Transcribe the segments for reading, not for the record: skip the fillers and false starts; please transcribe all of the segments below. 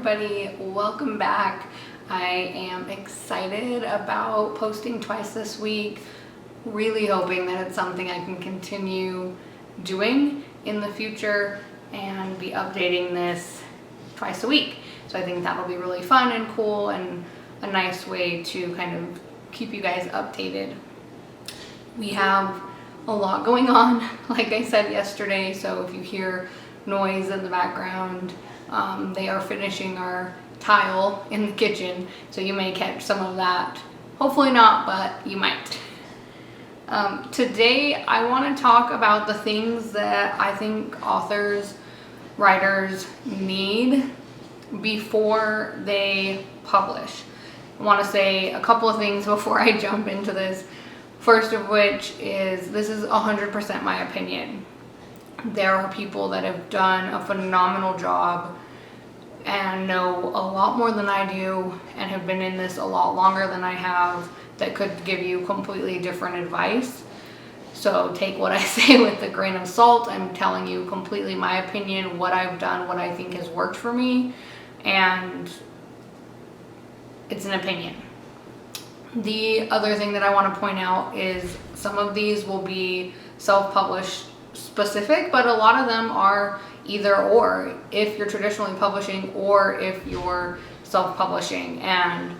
everybody, welcome back. I am excited about posting twice this week, really hoping that it's something I can continue doing in the future and be updating this twice a week. So I think that'll be really fun and cool and a nice way to kind of keep you guys updated. We have a lot going on, like I said yesterday, so if you hear noise in the background, they are finishing our tile in the kitchen, so you may catch some of that. Hopefully not, but you might. Today I want to talk about the things that I think authors, writers need before they publish. I want to say a couple of things before I jump into this. First of which is, this is 100% my opinion. There are people that have done a phenomenal job and know a lot more than I do and have been in this a lot longer than I have that could give you completely different advice. So take what I say with a grain of salt. I'm telling you completely my opinion, what I've done, what I think has worked for me, and it's an opinion. The other thing that I want to point out is some of these will be self-published specific, but a lot of them are either or, if you're traditionally publishing or if you're self-publishing. And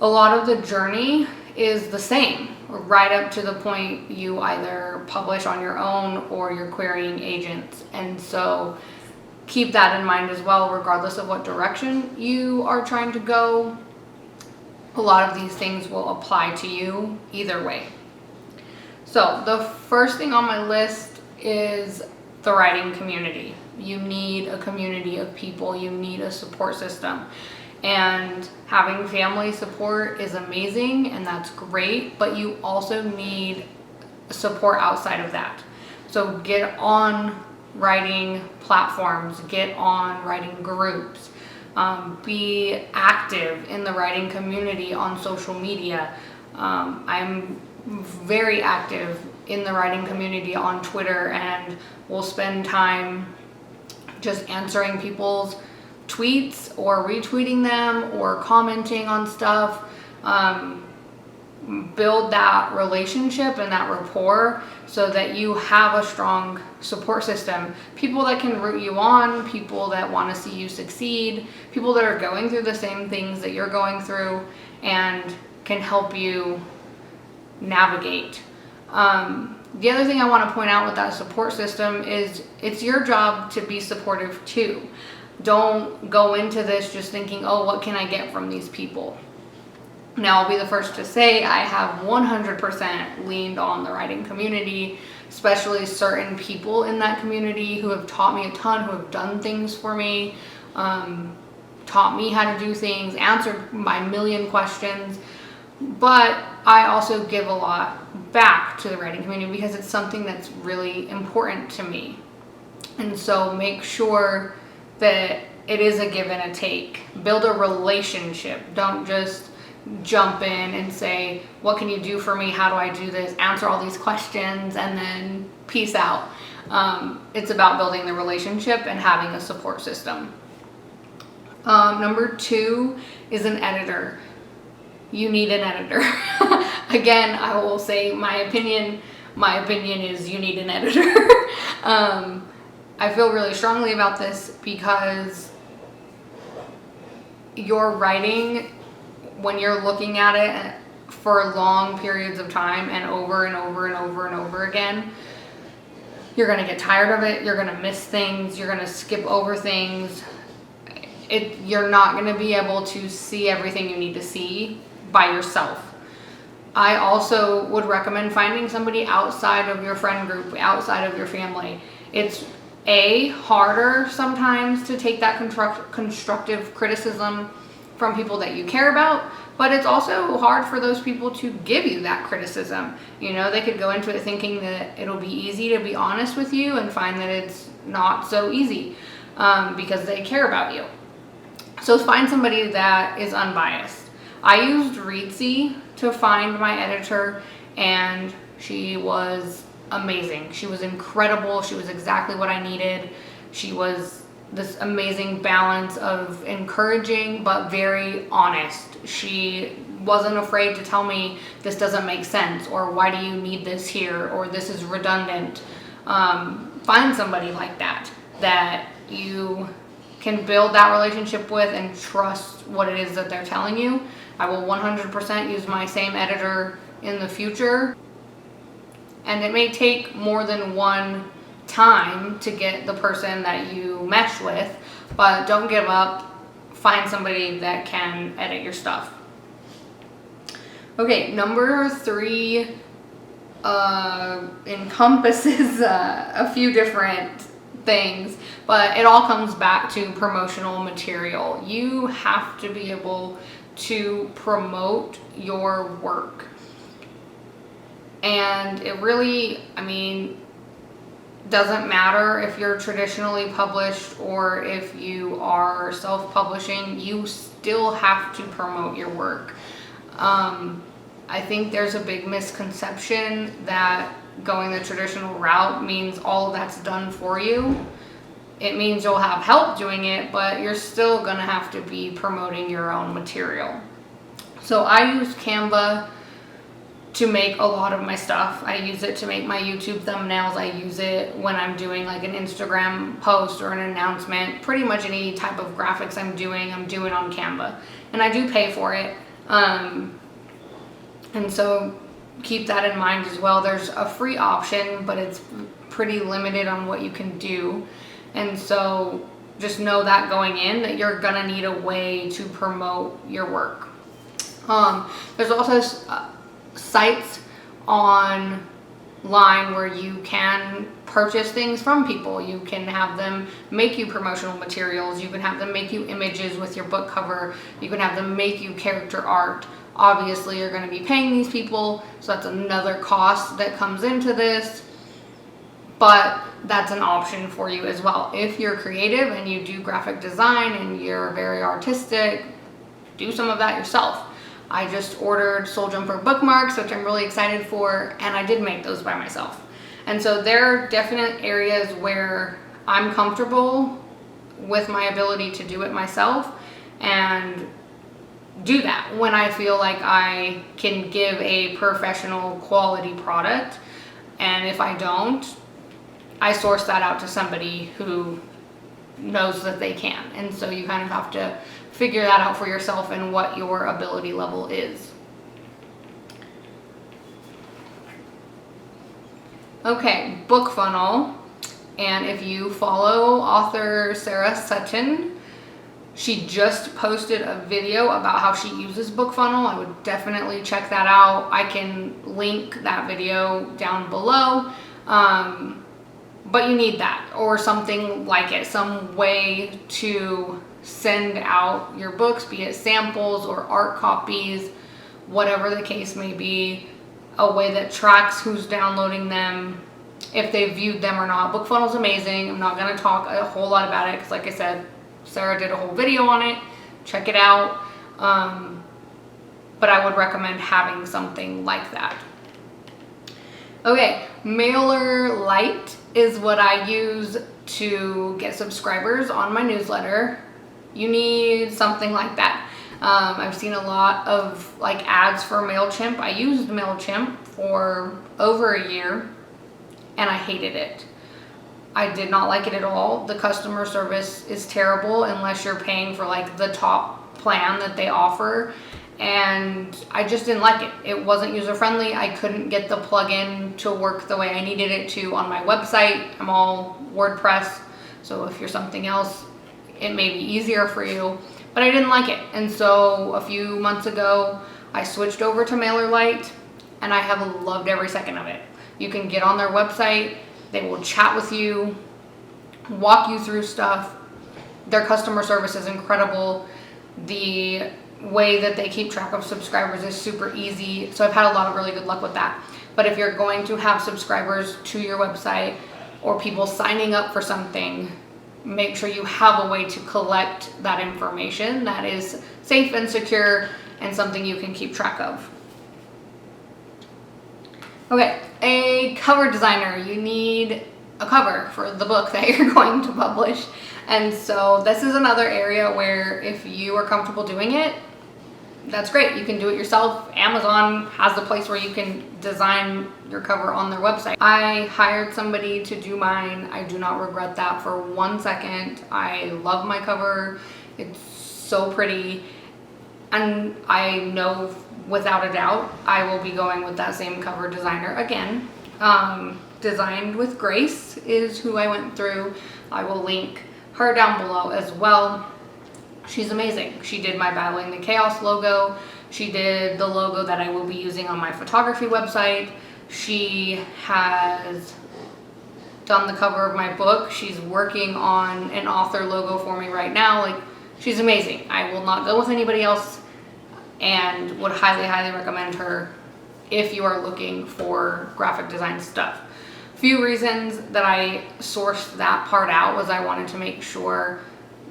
a lot of the journey is the same, right up to the point you either publish on your own or you're querying agents. And so keep that in mind as well, regardless of what direction you are trying to go. A lot of these things will apply to you either way. So the first thing on my list is the writing community. You need a community of people. You need a support system. And having family support is amazing and that's great, but you also need support outside of that. So get on writing platforms, get on writing groups. Be active in the writing community on social media. I'm very active in the writing community on Twitter and will spend time just answering people's tweets or retweeting them or commenting on stuff. Build that relationship and that rapport so that you have a strong support system. People that can root you on, people that want to see you succeed, people that are going through the same things that you're going through and can help you navigate. The other thing I want to point out with that support system is it's your job to be supportive too. Don't go into this just thinking, oh, what can I get from these people? Now, I'll be the first to say I have 100% leaned on the writing community, especially certain people in that community who have taught me a ton, who have done things for me, taught me how to do things, answered my million questions. But I also give a lot back to the writing community because it's something that's really important to me. And so make sure that it is a give and a take. Build a relationship. Don't just jump in and say, what can you do for me? How do I do this? Answer all these questions and then peace out. It's about building the relationship and having a support system. Number 2 is an editor. You need an editor. Again, I will say my opinion. My opinion is you need an editor. I feel really strongly about this because your writing, when you're looking at it for long periods of time and over and over and over and over again, you're going to get tired of it. You're going to miss things. You're going to skip over things. You're not going to be able to see everything you need to see by yourself. I also would recommend finding somebody outside of your friend group, outside of your family. It's harder sometimes to take that constructive criticism from people that you care about, but it's also hard for those people to give you that criticism. You know, they could go into it thinking that it'll be easy to be honest with you and find that it's not so easy because they care about you. So find somebody that is unbiased. I used Reedsy to find my editor and she was amazing. She was incredible. She was exactly what I needed. She was this amazing balance of encouraging but very honest. She wasn't afraid to tell me this doesn't make sense, or why do you need this here, or this is redundant. Find somebody like that you can build that relationship with and trust what it is that they're telling you. I will 100% use my same editor in the future, and it may take more than one time to get the person that you mesh with, but don't give up. Find somebody that can edit your stuff. Okay, number 3 encompasses a few different things, but it all comes back to promotional material. You have to be able to promote your work. And it really, doesn't matter if you're traditionally published or if you are self-publishing, you still have to promote your work. I think there's a big misconception that going the traditional route means all of that's done for you. It means you'll have help doing it, but you're still gonna have to be promoting your own material. So I use Canva to make a lot of my stuff. I use it to make my YouTube thumbnails. I use it when I'm doing like an Instagram post or an announcement. Pretty much any type of graphics I'm doing on Canva. And I do pay for it. And so keep that in mind as well. There's a free option, but it's pretty limited on what you can do. And so just know that going in, that you're gonna need a way to promote your work. There's also sites online where you can purchase things from people. You can have them make you promotional materials. You can have them make you images with your book cover. You can have them make you character art. Obviously, you're going to be paying these people, so that's another cost that comes into this, but that's an option for you as well. If you're creative and you do graphic design and you're very artistic, do some of that yourself. I just ordered Soul Jumper bookmarks, which I'm really excited for, and I did make those by myself. And so there are definite areas where I'm comfortable with my ability to do it myself and do that when I feel like I can give a professional quality product. And if I don't, I source that out to somebody who knows that they can. And so you kind of have to figure that out for yourself and what your ability level is. Okay, book funnel. And if you follow author Sarah Sutton, she just posted a video about how she uses book funnel. I would definitely check that out. I can link that video down below. But you need that or something like it, some way to send out your books, be it samples or art copies, whatever the case may be, a way that tracks who's downloading them, if they viewed them or not. Book funnel's amazing. I'm not going to talk a whole lot about it because, like I said, Sarah did a whole video on it. Check it out. But I would recommend having something like that. Okay, MailerLite is what I use to get subscribers on my newsletter. You need something like that. I've seen a lot of like ads for MailChimp. I used MailChimp for over a year and I hated it. I did not like it at all. The customer service is terrible unless you're paying for like the top plan that they offer. And I just didn't like it. It wasn't user friendly. I couldn't get the plugin to work the way I needed it to on my website. I'm all WordPress. So if you're something else, it may be easier for you, but I didn't like it. And so a few months ago, I switched over to MailerLite and I have loved every second of it. You can get on their website. They will chat with you, walk you through stuff. Their customer service is incredible. The way that they keep track of subscribers is super easy. So I've had a lot of really good luck with that. But if you're going to have subscribers to your website or people signing up for something, make sure you have a way to collect that information that is safe and secure and something you can keep track of. Okay, a cover designer. You need a cover for the book that you're going to publish. And so this is another area where if you are comfortable doing it, that's great. You can do it yourself. Amazon has the place where you can design your cover on their website. I hired somebody to do mine. I do not regret that for 1 second. I love my cover. It's so pretty. And I know without a doubt I will be going with that same cover designer again. Designed with Grace is who I went through. I will link her down below as well. She's amazing. She did my Battling the Chaos logo. She did the logo that I will be using on my photography website. She has done the cover of my book. She's working on an author logo for me right now. Like, she's amazing. I will not go with anybody else and would highly, highly recommend her if you are looking for graphic design stuff. Few reasons that I sourced that part out was I wanted to make sure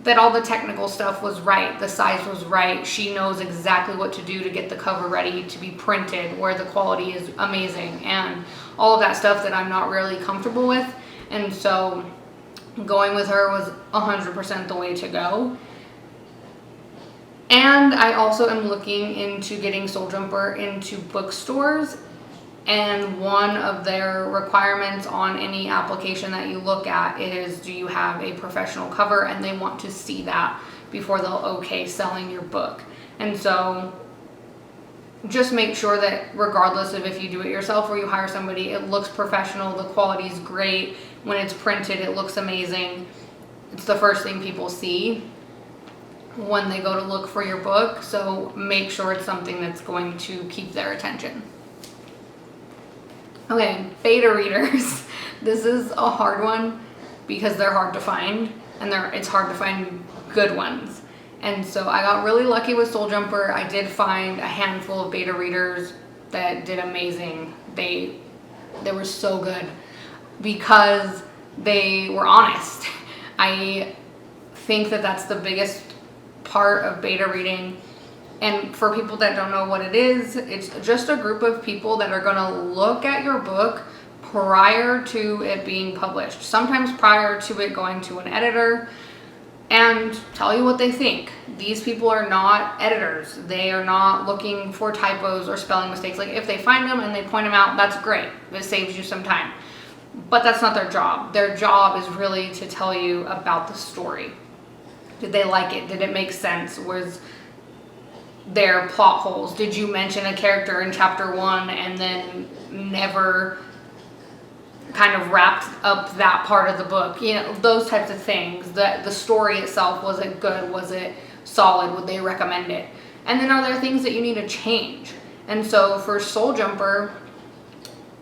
that all the technical stuff was right, the size was right. She knows exactly what to do to get the cover ready to be printed, where the quality is amazing, and all of that stuff that I'm not really comfortable with. And so going with her was 100% the way to go. And I also am looking into getting Soul Jumper into bookstores. And one of their requirements on any application that you look at is, do you have a professional cover? And they want to see that before they'll okay selling your book. And so just make sure that regardless of if you do it yourself or you hire somebody, it looks professional, the quality is great. When it's printed, it looks amazing. It's the first thing people see when they go to look for your book. So make sure it's something that's going to keep their attention. Okay, beta readers. This is a hard one because they're hard to find, and it's hard to find good ones. And so I got really lucky with Soul Jumper. I did find a handful of beta readers that did amazing. They were so good because they were honest. I think that that's the biggest part of beta reading. And for people that don't know what it is, it's just a group of people that are going to look at your book prior to it being published, sometimes prior to it going to an editor, and tell you what they think. These people are not editors. They are not looking for typos or spelling mistakes. Like, if they find them and they point them out, that's great. It saves you some time. But that's not their job. Their job is really to tell you about the story. Did they like it? Did it make sense? Was their plot holes? Did you mention a character in chapter 1 and then never kind of wrapped up that part of the book? You know, those types of things. The story itself, was it good? Was it solid? Would they recommend it? And then are there things that you need to change? And so for Soul Jumper,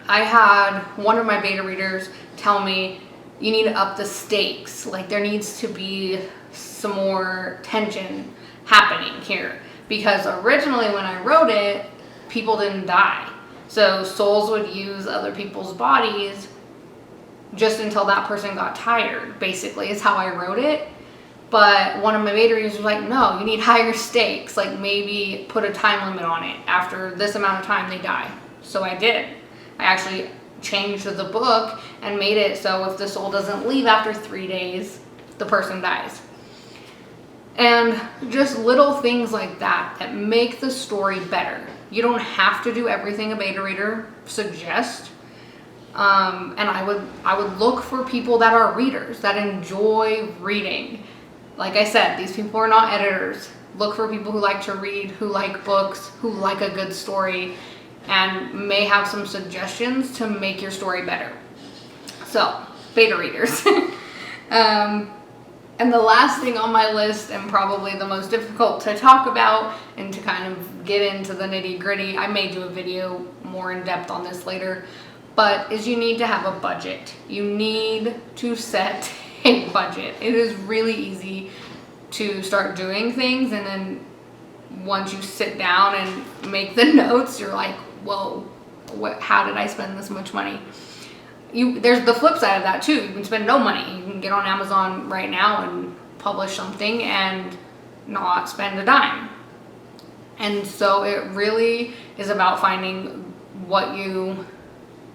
I had one of my beta readers tell me, you need to up the stakes. Like, there needs to be some more tension happening here. Because originally when I wrote it, people didn't die. So souls would use other people's bodies just until that person got tired, basically, is how I wrote it. But one of my beta readers was like, no, you need higher stakes. Like, maybe put a time limit on it. After this amount of time, they die. So I did. I actually changed the book and made it so if the soul doesn't leave after 3 days, the person dies. And just little things like that that make the story better. You don't have to do everything a beta reader suggests. And I would look for people that are readers, that enjoy reading. Like I said, these people are not editors. Look for people who like to read, who like books, who like a good story, and may have some suggestions to make your story better. So, beta readers. And the last thing on my list, and probably the most difficult to talk about and to kind of get into the nitty gritty, I may do a video more in depth on this later, but is you need to have a budget. You need to set a budget. It is really easy to start doing things, and then once you sit down and make the notes, you're like, whoa, how did I spend this much money? There's the flip side of that too. You can spend no money. You can get on Amazon right now and publish something and not spend a dime. And so it really is about finding what you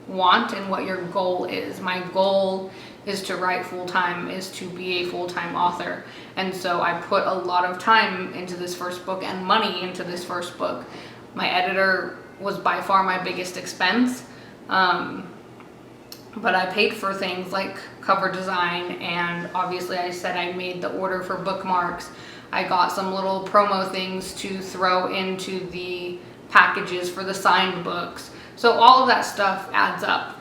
want and what your goal is. My goal is to write full-time, is to be a full-time author. And so I put a lot of time into this first book and money into this first book. My editor was by far my biggest expense. But I paid for things like cover design, and obviously I said I made the order for bookmarks. I got some little promo things to throw into the packages for the signed books. So all of that stuff adds up.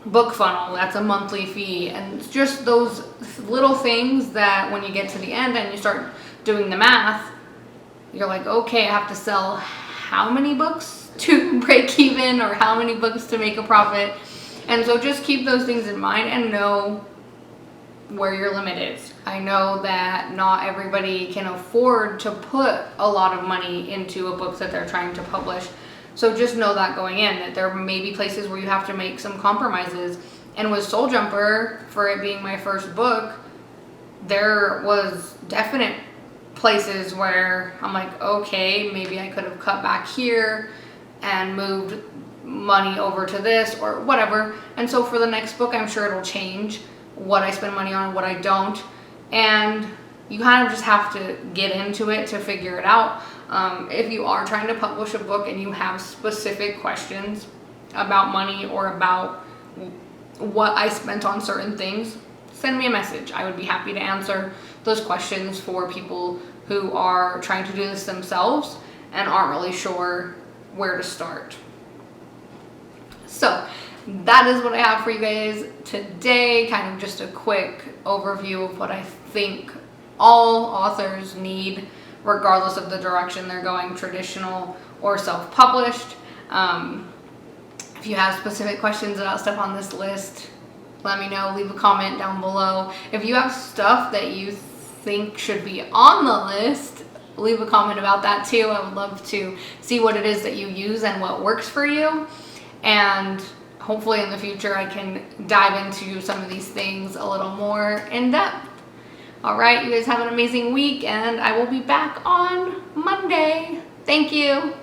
Book funnel, that's a monthly fee, and it's just those little things that when you get to the end and you start doing the math, you're like, okay, I have to sell how many books to break even, or how many books to make a profit. And so just keep those things in mind and know where your limit is. I know that not everybody can afford to put a lot of money into a book that they're trying to publish. So just know that going in, that there may be places where you have to make some compromises. And with Soul Jumper, for it being my first book, there was definite places where I'm like, okay, maybe I could have cut back here and moved money over to this or whatever. And so for the next book, I'm sure it'll change what I spend money on and what I don't. And you kind of just have to get into it to figure it out. If you are trying to publish a book and you have specific questions about money or about what I spent on certain things, send me a message. I would be happy to answer those questions for people who are trying to do this themselves and aren't really sure where to start. So that is what I have for you guys today. Kind of just a quick overview of what I think all authors need, regardless of the direction they're going, traditional or self-published. If you have specific questions about stuff on this list, let me know. Leave a comment down below. If you have stuff that you think should be on the list, leave a comment about that too. I would love to see what it is that you use and what works for you. And hopefully in the future I can dive into some of these things a little more in depth. All right, you guys have an amazing week, and I will be back on Monday. Thank you.